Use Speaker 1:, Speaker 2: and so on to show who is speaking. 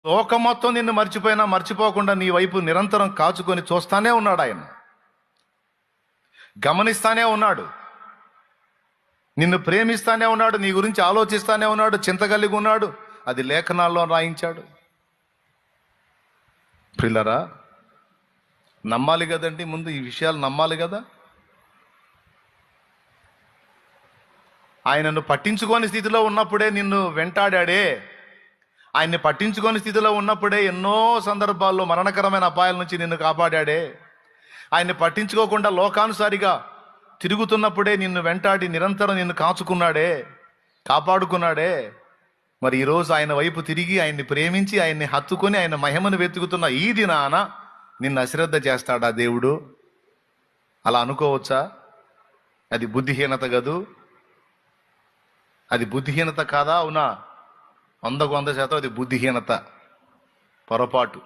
Speaker 1: లోకం మొత్తం నిన్ను మర్చిపోయినా మర్చిపోకుండా నీ వైపు నిరంతరం కాచుకొని చూస్తానే ఉన్నాడు. ఆయన గమనిస్తానే ఉన్నాడు, నిన్ను ప్రేమిస్తానే ఉన్నాడు, నీ గురించి ఆలోచిస్తానే ఉన్నాడు, చింత కలిగి ఉన్నాడు. అది లేఖనాల్లో రాయించాడు. ప్రియులారా, నమ్మాలి కదండి, ముందు ఈ విషయాలు నమ్మాలి కదా. ఆయనను పట్టించుకోని స్థితిలో ఉన్నప్పుడే నిన్ను వెంటాడాడే, ఆయన్ని పట్టించుకోని స్థితిలో ఉన్నప్పుడే ఎన్నో సందర్భాల్లో మరణకరమైన అపాయాల నుంచి నిన్ను కాపాడాడే, ఆయన్ని పట్టించుకోకుండా లోకానుసారిగా తిరుగుతున్నప్పుడే నిన్ను వెంటాడి నిరంతరం నిన్ను కాచుకున్నాడే, కాపాడుకున్నాడే. మరి ఈరోజు ఆయన వైపు తిరిగి ఆయన్ని ప్రేమించి ఆయన్ని హత్తుకొని ఆయన మహిమను వెతుకుతున్న ఈ దినాన నిన్ను అశ్రద్ధ చేస్తాడా దేవుడు? అలా అనుకోవచ్చా? అది బుద్ధిహీనత కదూ? అది బుద్ధిహీనత కాదా? అవునా? 100% అది బుద్ధిహీనత, పొరపాటు.